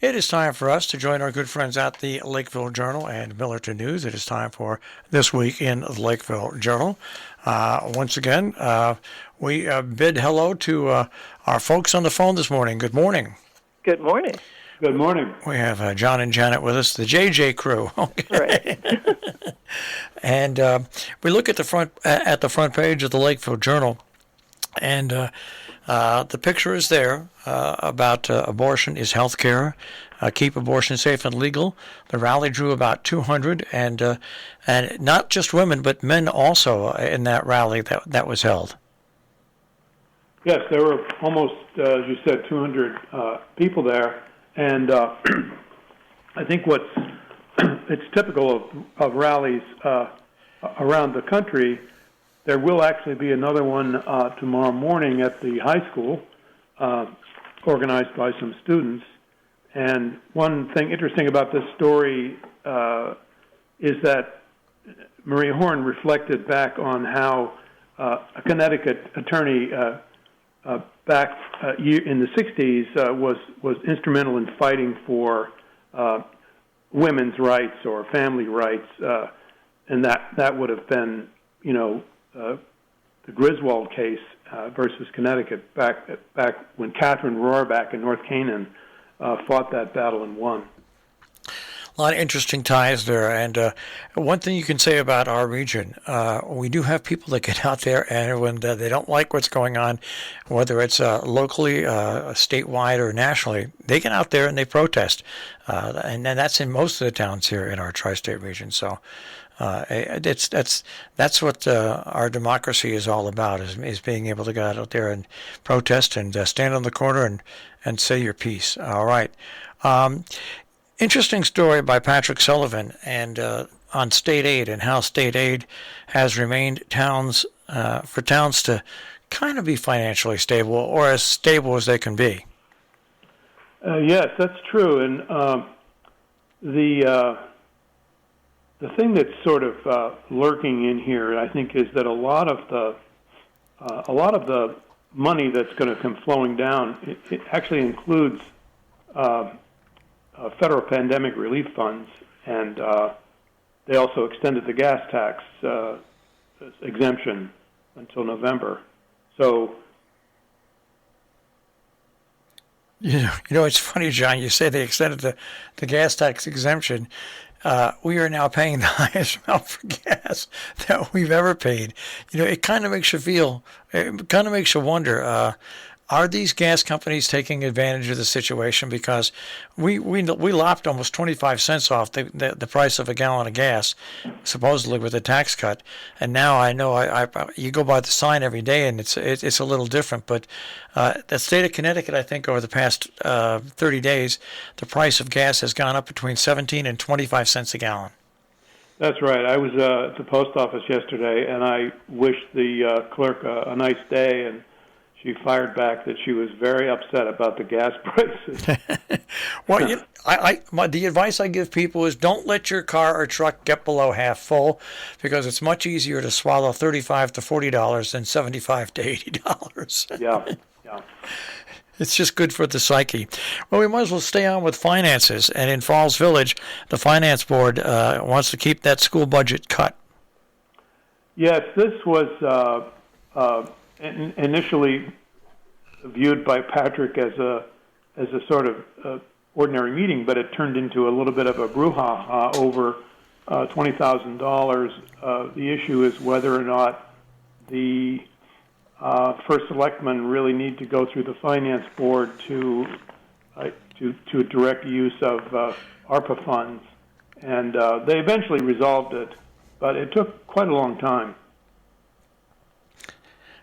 It is time for us to join our good friends at the Lakeville Journal and Millerton News. It is time for This Week in the Lakeville Journal. Once again, we bid hello to our folks on the phone this morning. Good morning. Good morning. Good morning. We have John and Janet with us, the JJ crew. Right. And we look at the front page of the Lakeville Journal, and the picture is there about abortion is health care. Keep abortion safe and legal. The rally drew about 200, and not just women, but men also in that rally that was held. Yes, there were almost, as you said, 200 people there, and I think it's typical of rallies around the country. There will actually be another one tomorrow morning at the high school, organized by some students. And one thing interesting about this story is that Maria Horn reflected back on how a Connecticut attorney back in the 60s was instrumental in fighting for women's rights or family rights, and that would have been, the Griswold case versus Connecticut back when Catherine Rohraback in North Canaan fought that battle and won. A lot of interesting ties there, and one thing you can say about our region, we do have people that get out there, and when they don't like what's going on, whether it's locally, statewide, or nationally, they get out there and they protest, and that's in most of the towns here in our tri-state region. So that's what our democracy is all about, is being able to go out there and protest and stand on the corner and say your piece. All right. Interesting story by Patrick Sullivan and on state aid and how state aid has remained for towns to kind of be financially stable, or as stable as they can be. Yes, that's true. And the thing that's sort of lurking in here, I think, is that a lot of the money that's going to come flowing down, it actually includes federal pandemic relief funds, and they also extended the gas tax exemption until November. So, it's funny, John. You say they extended the gas tax exemption. We are now paying the highest amount for gas that we've ever paid. It kind of makes you wonder. Are these gas companies taking advantage of the situation? Because we lopped almost 25 cents off the price of a gallon of gas, supposedly with a tax cut. And now I know you go by the sign every day, and it's a little different. But the state of Connecticut, I think, over the past 30 days, the price of gas has gone up between 17 and 25 cents a gallon. That's right. I was at the post office yesterday, and I wished the clerk a nice day, and she fired back that she was very upset about the gas prices. Well, the advice I give people is don't let your car or truck get below half full, because it's much easier to swallow $35 to $40 than $75 to $80. Yeah. It's just good for the psyche. Well, we might as well stay on with finances. And in Falls Village, the finance board wants to keep that school budget cut. Yes, this was initially viewed by Patrick as a sort of ordinary meeting, but it turned into a little bit of a brouhaha over $20,000. The issue is whether or not the first selectmen really need to go through the finance board to direct use of ARPA funds, and they eventually resolved it, but it took quite a long time.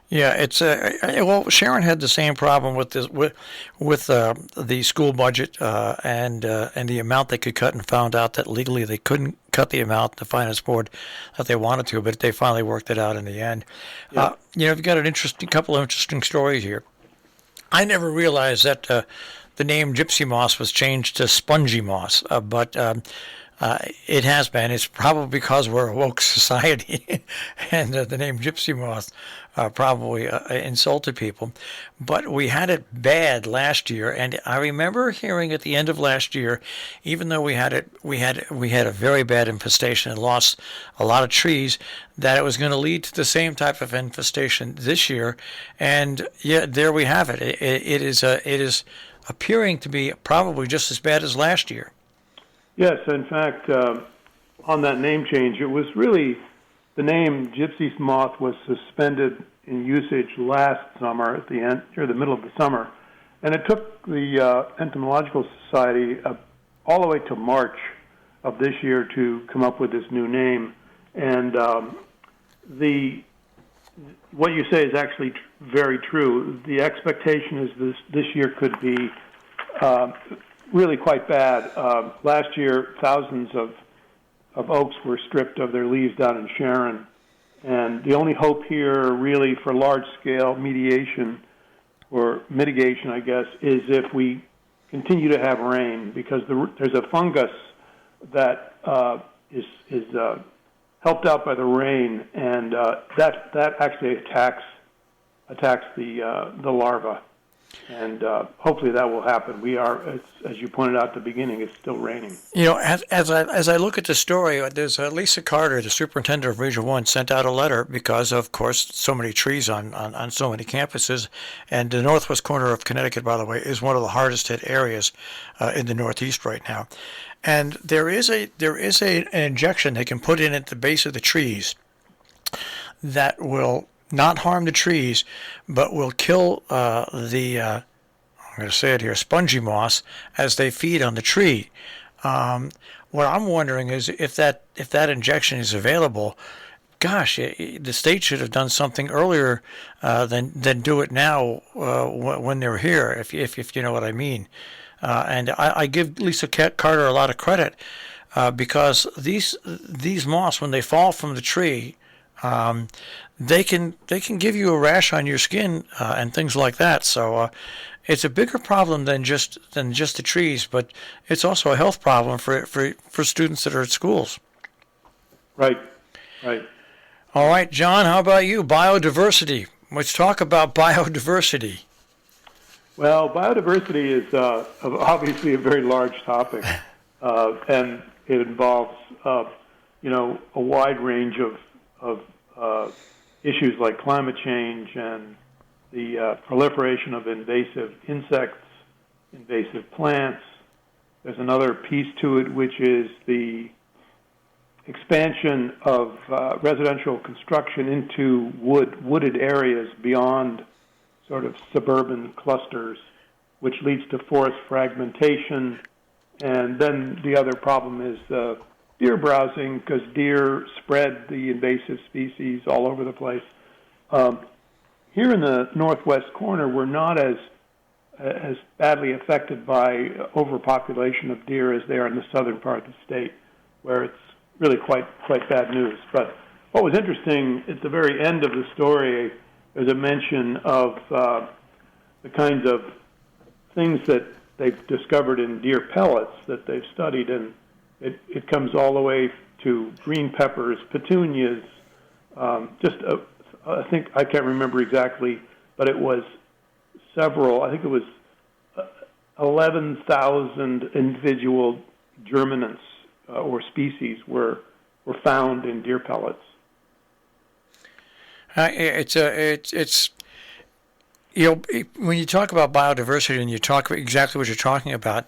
Yeah, it's well, Sharon had the same problem with this with the school budget and the amount they could cut, and found out that legally they couldn't cut the amount, the finance board, that they wanted to, but they finally worked it out in the end. Yeah. You've got an couple of interesting stories here. I never realized that the name Gypsy Moth was changed to Spongy Moss, but It has been. It's probably because we're a woke society, and the name Gypsy Moth probably insulted people. But we had it bad last year, and I remember hearing at the end of last year, even though we had a very bad infestation and lost a lot of trees, that it was going to lead to the same type of infestation this year. And yeah, there we have it. It is appearing to be probably just as bad as last year. Yes, in fact, on that name change, it was really the name Gypsy Moth was suspended in usage last summer at the end or the middle of the summer, and it took the Entomological Society all the way to March of this year to come up with this new name. And what you say is actually very true. The expectation is this year could be really quite bad. Last year, thousands of oaks were stripped of their leaves down in Sharon. And the only hope here really for large-scale mediation or mitigation, I guess, is if we continue to have rain, because there's a fungus that is helped out by the rain, and that actually attacks the larva. And hopefully that will happen. We are, as you pointed out at the beginning, it's still raining. You know, as I look at the story, there's Lisa Carter, the superintendent of Region 1, sent out a letter because, of course, so many trees on so many campuses. And the northwest corner of Connecticut, by the way, is one of the hardest hit areas in the Northeast right now. And there is an injection they can put in at the base of the trees that will not harm the trees, but will kill I'm going to say it here, spongy moths as they feed on the tree. What I'm wondering is if that injection is available. Gosh, the state should have done something earlier than do it now when they're here. If you know what I mean. And I give Lisa Carter a lot of credit because these moths, when they fall from the tree, they can give you a rash on your skin and things like that. So it's a bigger problem than just the trees, but it's also a health problem for students that are at schools. Right. All right, John, how about you? Biodiversity. Let's talk about biodiversity. Well, biodiversity is obviously a very large topic, and it involves a wide range of issues like climate change and the proliferation of invasive insects, invasive plants. There's another piece to it, which is the expansion of residential construction into wooded areas beyond sort of suburban clusters, which leads to forest fragmentation. And then the other problem is deer browsing, because deer spread the invasive species all over the place. Here in the northwest corner, we're not as badly affected by overpopulation of deer as they are in the southern part of the state, where it's really quite bad news. But what was interesting at the very end of the story, there's a mention of the kinds of things that they've discovered in deer pellets that they've studied, and it comes all the way to green peppers, petunias, I think, I can't remember exactly, but it was several, I think it was 11,000 individual germinants or species were found in deer pellets. It's when you talk about biodiversity and you talk about exactly what you're talking about,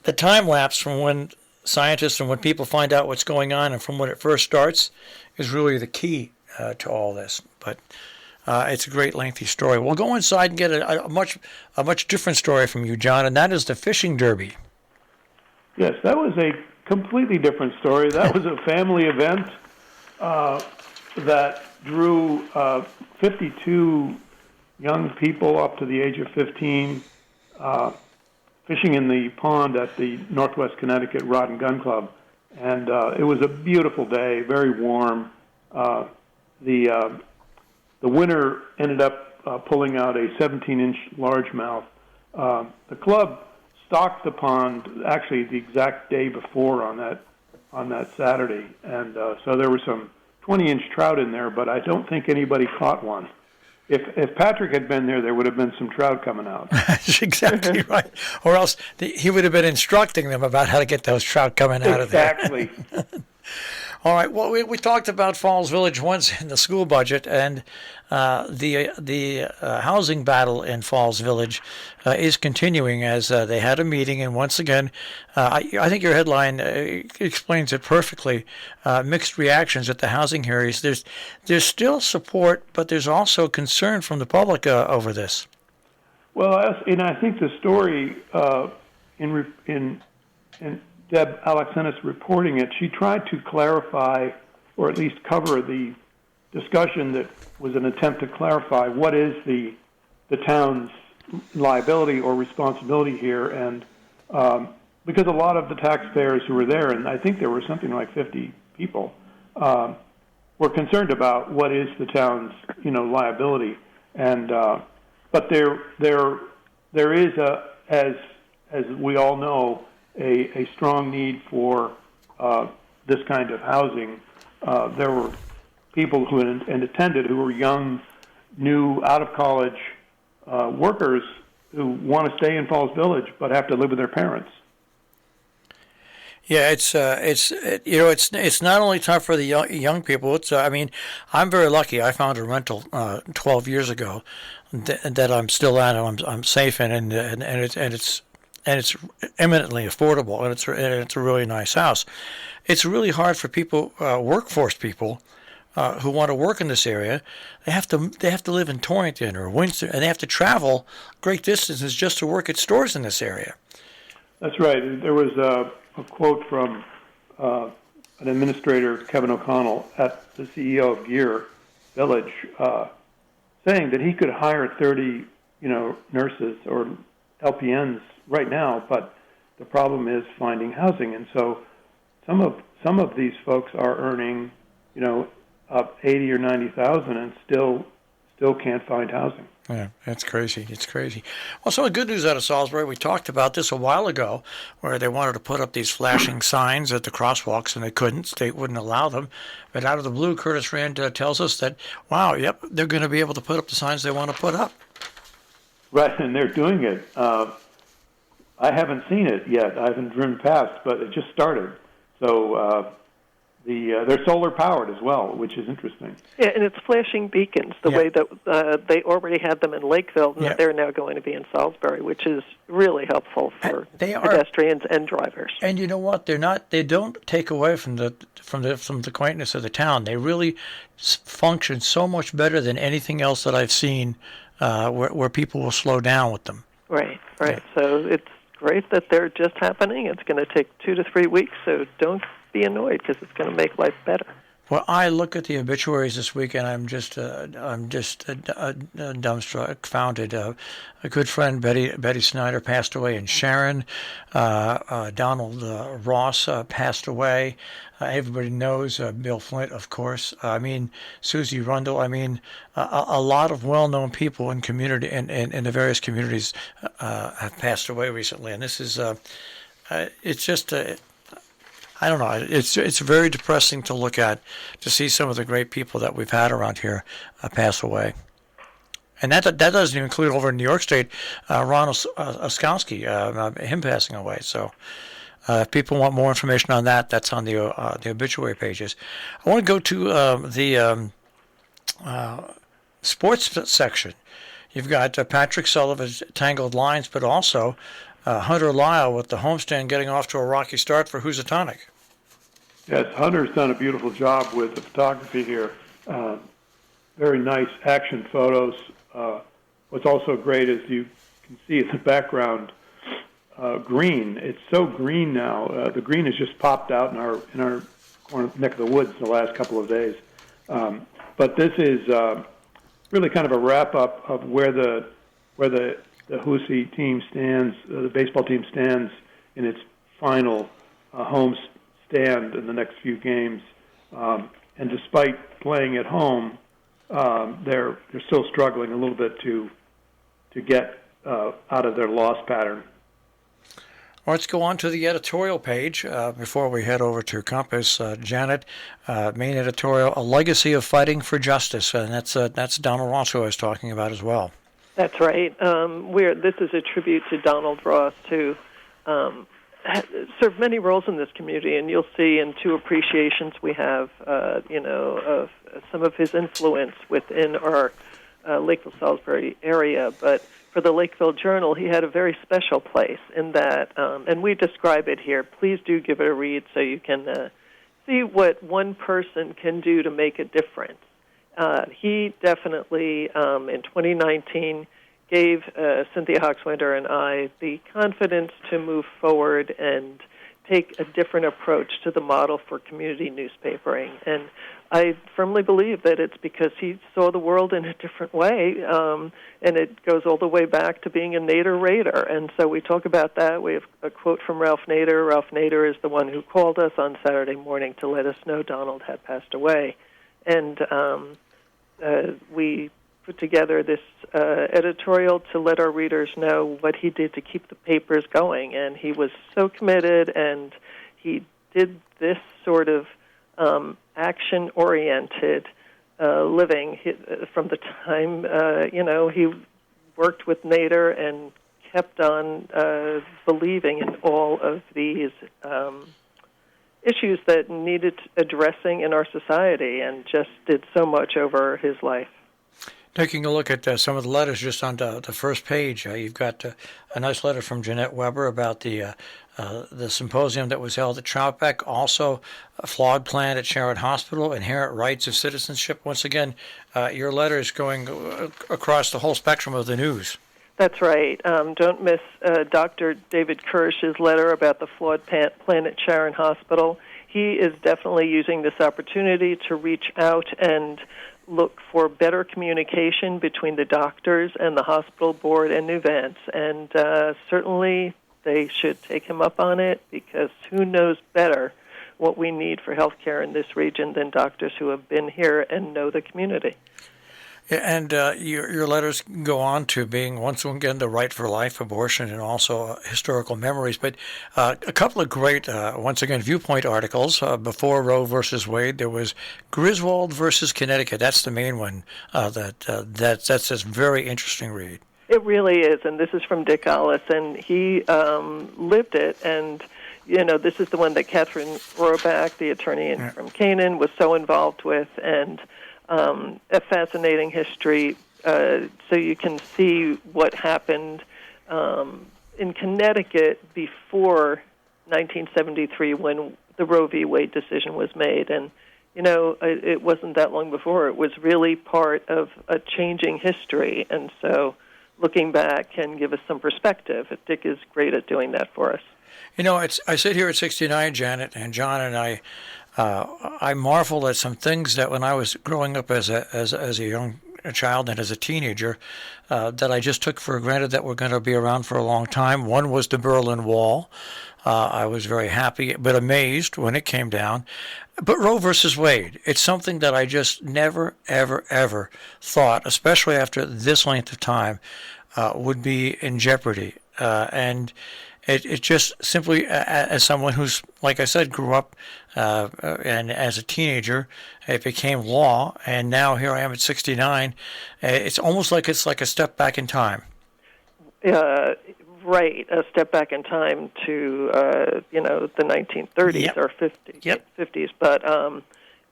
the time lapse from when scientists and when people find out what's going on and from when it first starts is really the key to all this. But it's a great lengthy story. We'll go inside and get a much different story from you, John, and that is the fishing derby. Yes, that was a completely different story. That was a family event that drew 52 young people up to the age of 15 fishing in the pond at the Northwest Connecticut Rod and Gun Club. And it was a beautiful day, very warm. The winner ended up pulling out a 17-inch largemouth. The club stocked the pond actually the exact day before on that Saturday, and so there were some 20-inch trout in there, but I don't think anybody caught one. If Patrick had been there, there would have been some trout coming out. That's exactly right. Or else he would have been instructing them about how to get those trout coming out of there. Exactly. All right. Well, we talked about Falls Village once in the school budget, and the housing battle in Falls Village is continuing as they had a meeting, and once again, I think your headline explains it perfectly. Mixed reactions at the housing hearings. There's still support, but there's also concern from the public over this. Well, and I think the story in Deb Alexanis reporting it, she tried to clarify, or at least cover the discussion that was an attempt to clarify what is the town's liability or responsibility here, and because a lot of the taxpayers who were there, and I think there were something like 50 people, were concerned about what is the town's liability, and but there is as we all know, a strong need for this kind of housing. There were people who attended who were young, new, out-of-college workers who want to stay in Falls Village but have to live with their parents. Yeah, it's not only tough for the young people. It's I'm very lucky. I found a rental 12 years ago that I'm still at, and I'm safe in, and it's eminently affordable, and it's a really nice house. It's really hard for people, workforce people, who want to work in this area. They have to live in Torrington or Windsor, and they have to travel great distances just to work at stores in this area. That's right. There was a quote from an administrator, Kevin O'Connell, at the CEO of Gear Village, saying that he could hire 30, nurses or LPNs right now, but the problem is finding housing, and so some of these folks are earning, up 80 or 90,000, and still can't find housing. Yeah, that's crazy. It's crazy. Well, some of the good news out of Salisbury, we talked about this a while ago, where they wanted to put up these flashing signs at the crosswalks, and they couldn't. State wouldn't allow them. But out of the blue, Curtis Rand tells us that, wow, yep, they're going to be able to put up the signs they want to put up. Right, and they're doing it. I haven't seen it yet. I haven't driven past, but it just started. So they're solar powered as well, which is interesting. Yeah, and it's flashing beacons, the way that they already had them in Lakeville, and they're now going to be in Salisbury, which is really helpful for pedestrians and drivers. And you know what? They don't take away from the quaintness of the town. They really function so much better than anything else that I've seen, where people will slow down with them. Right. Yeah. So it's great that they're just happening. It's going to take 2 to 3 weeks, so don't be annoyed because it's going to make life better. Well, I look at the obituaries this week, and I'm just dumbfounded. A good friend, Betty Snyder, passed away, and Sharon, Donald Ross passed away. Everybody knows Bill Flint, of course. Susie Rundle. A lot of well-known people in community in the various communities have passed away recently, and this is it's just. I don't know. It's very depressing to look at, to see some of the great people that we've had around here pass away. And that doesn't even include over in New York State, Ron Oskowski, him passing away. So if people want more information on that, that's on the obituary pages. I want to go to the sports section. You've got Patrick Sullivan's Tangled Lines, but also Hunter Lyle with the homestand getting off to a rocky start for Housatonic. Yes, Hunter's done a beautiful job with the photography here. Very nice action photos. What's also great is you can see in the background green. It's so green now. The green has just popped out in our neck of the woods the last couple of days. But this is really kind of a wrap up of where the Husi team stands, the baseball team stands in its final home stand in the next few games. And despite playing at home, they're still struggling a little bit to get out of their loss pattern. Let's go on to the editorial page before we head over to Compass. Janet, main editorial, A Legacy of Fighting for Justice, and that's Donald Ross who I was talking about as well. That's right. This is a tribute to Donald Ross, who served many roles in this community, and you'll see in two appreciations we have, of some of his influence within our Lakeville Salisbury area, but for the Lakeville Journal, he had a very special place in that, and we describe it here. Please do give it a read so you can see what one person can do to make a difference. He definitely, in 2019, gave Cynthia Hawkswinder and I the confidence to move forward and take a different approach to the model for community newspapering. And I firmly believe that it's because he saw the world in a different way, and it goes all the way back to being a Nader raider. And so we talk about that. We have a quote from Ralph Nader. Ralph Nader is the one who called us on Saturday morning to let us know Donald had passed away. And we put together this editorial to let our readers know what he did to keep the papers going. And he was so committed, and he did this sort of action-oriented living from the time, he worked with Nader and kept on believing in all of these issues that needed addressing in our society, and just did so much over his life. Taking a look at some of the letters just on the first page, you've got a nice letter from Jeanette Weber about the symposium that was held at Troutbeck, also a flawed plan at Sharon Hospital, inherent rights of citizenship. Once again, your letter is going across the whole spectrum of the news. That's right. Don't miss Dr. David Kirsch's letter about the flawed plan at Sharon Hospital. He is definitely using this opportunity to reach out and look for better communication between the doctors and the hospital board and New Vance. And certainly they should take him up on it, because who knows better what we need for health care in this region than doctors who have been here and know the community. And your letters go on to being, once again, the right for life, abortion, and also historical memories. But a couple of great, once again, viewpoint articles. Before Roe versus Wade, there was Griswold versus Connecticut. That's the main one. That's a very interesting read. It really is, and this is from Dick Ollis, and he lived it. And this is the one that Catherine Roback, the attorney from Canaan, was so involved with, and a fascinating history, so you can see what happened in Connecticut before 1973, when the Roe v. Wade decision was made. And, it wasn't that long before. It was really part of a changing history. And so looking back can give us some perspective. Dick is great at doing that for us. I sit here at 69, Janet, and John and I marvel at some things that when I was growing up as a young child and as a teenager, that I just took for granted that were going to be around for a long time. One was the Berlin Wall. I was very happy but amazed when it came down. But Roe versus Wade, it's something that I just never, ever, ever thought, especially after this length of time, would be in jeopardy. And it just simply, as someone who's, like I said, grew up and as a teenager, it became law, and now here I am at 69. It's almost like it's like a step back in time. Right, a step back in time to the 1930s or 50s. But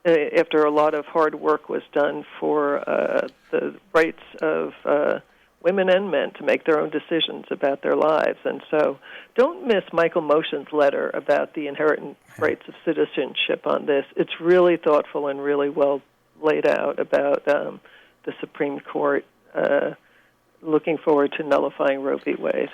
after a lot of hard work was done for the rights of women and men to make their own decisions about their lives. And so don't miss Michael Motion's letter about the inherent rights of citizenship on this. It's really thoughtful and really well laid out about the Supreme Court looking forward to nullifying Roe v. Wade.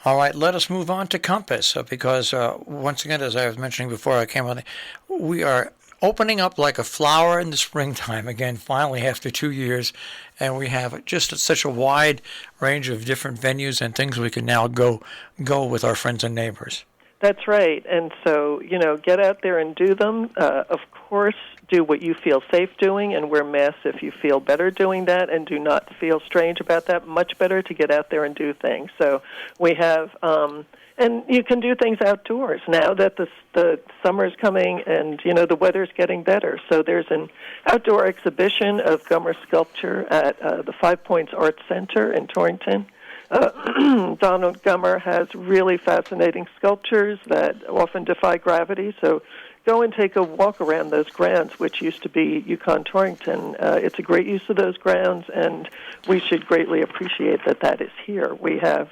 All right, let us move on to Compass, because once again, as I was mentioning before I came on, we are opening up like a flower in the springtime again, finally, after 2 years, and we have just such a wide range of different venues and things we can now go with our friends and neighbors. That's right, and so, get out there and do them. Of course, do what you feel safe doing and wear masks if you feel better doing that, and do not feel strange about that. Much better to get out there and do things. So we have, and you can do things outdoors now that the summer's coming and, the weather's getting better. So there's an outdoor exhibition of Gummer sculpture at the 5 Points Arts Center in Torrington. Donald Gummer has really fascinating sculptures that often defy gravity, so go and take a walk around those grounds, which used to be Yukon Torrington. It's a great use of those grounds, and we should greatly appreciate that is here. We have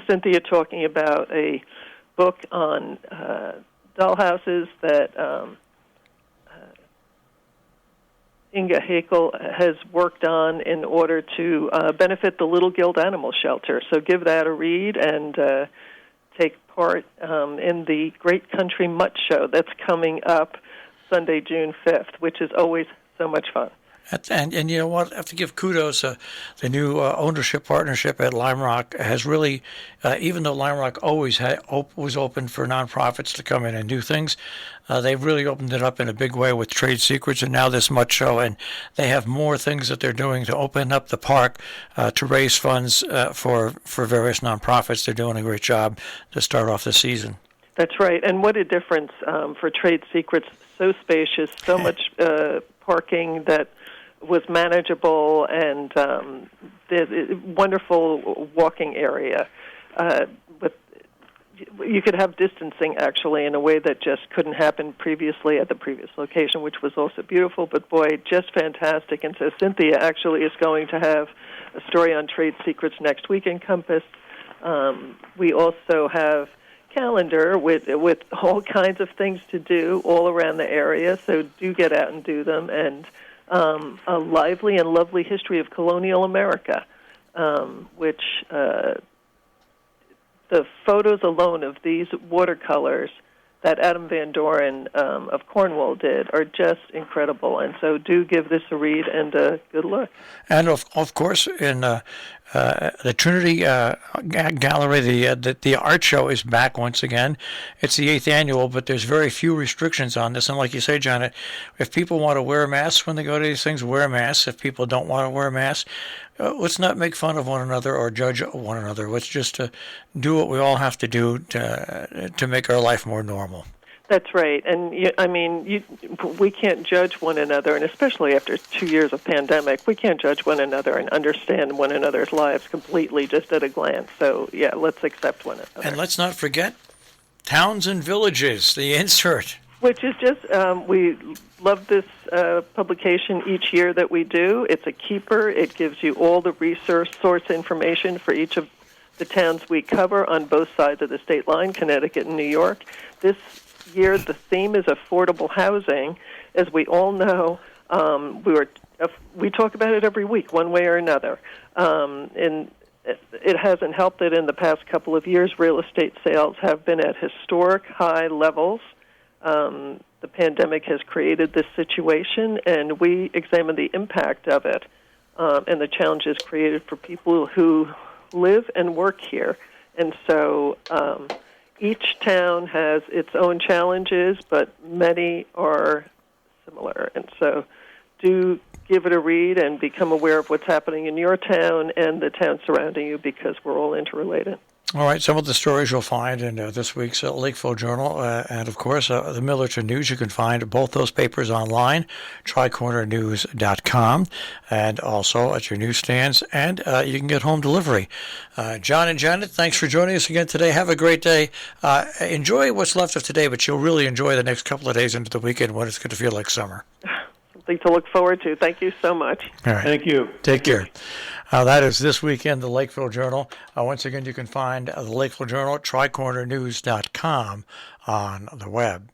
Cynthia talking about a book on dollhouses that Inga Hakel has worked on in order to benefit the Little Guild Animal Shelter. So give that a read and take part in the Great Country Mutt Show that's coming up Sunday, June 5th, which is always so much fun. And you know what? I have to give kudos. The new ownership partnership at Lime Rock has really, even though Lime Rock always was open for nonprofits to come in and do things, they've really opened it up in a big way with Trade Secrets and now this Mutt Show. And they have more things that they're doing to open up the park to raise funds for various nonprofits. They're doing a great job to start off the season. That's right. And what a difference for Trade Secrets. So spacious, so much parking that was manageable, and the wonderful walking area. You could have distancing, actually, in a way that just couldn't happen previously at the previous location, which was also beautiful, but boy, just fantastic. And so Cynthia actually is going to have a story on Trade Secrets next week in Compass. We also have calendar with all kinds of things to do all around the area, so do get out and do them. And a lively and lovely history of colonial America, which the photos alone of these watercolors that Adam Van Doren of Cornwall did are just incredible. And so do give this a read and a good look. And of course, in the Trinity Gallery, the art show is back once again. It's the 8th annual, but there's very few restrictions on this. And like you say, Janet, if people want to wear masks when they go to these things, wear masks. If people don't want to wear masks, let's not make fun of one another or judge one another. Let's just do what we all have to do to make our life more normal. That's right. And, we can't judge one another, and especially after 2 years of pandemic, we can't judge one another and understand one another's lives completely just at a glance. So, yeah, let's accept one another. And let's not forget towns and villages, the insert. Which is just, we love this publication each year that we do. It's a keeper. It gives you all the source information for each of the towns we cover on both sides of the state line, Connecticut and New York. This year, the theme is affordable housing. As we all know, we talk about it every week, one way or another. And it hasn't helped that in the past couple of years, real estate sales have been at historic high levels. The pandemic has created this situation, and we examine the impact of it and the challenges created for people who live and work here. And so each town has its own challenges, but many are similar. And so do give it a read and become aware of what's happening in your town and the town surrounding you, because we're all interrelated. All right, some of the stories you'll find in this week's Lakeville Journal, and of course the Millerton News. You can find both those papers online, tricornernews.com, and also at your newsstands, and you can get home delivery. John and Janet, thanks for joining us again today. Have a great day. Enjoy what's left of today, but you'll really enjoy the next couple of days into the weekend when it's going to feel like summer. Something to look forward to. Thank you so much. All right. Thank you. Take care. That is This Week in the Lakeville Journal. Once again, you can find the Lakeville Journal at tricornernews.com on the web.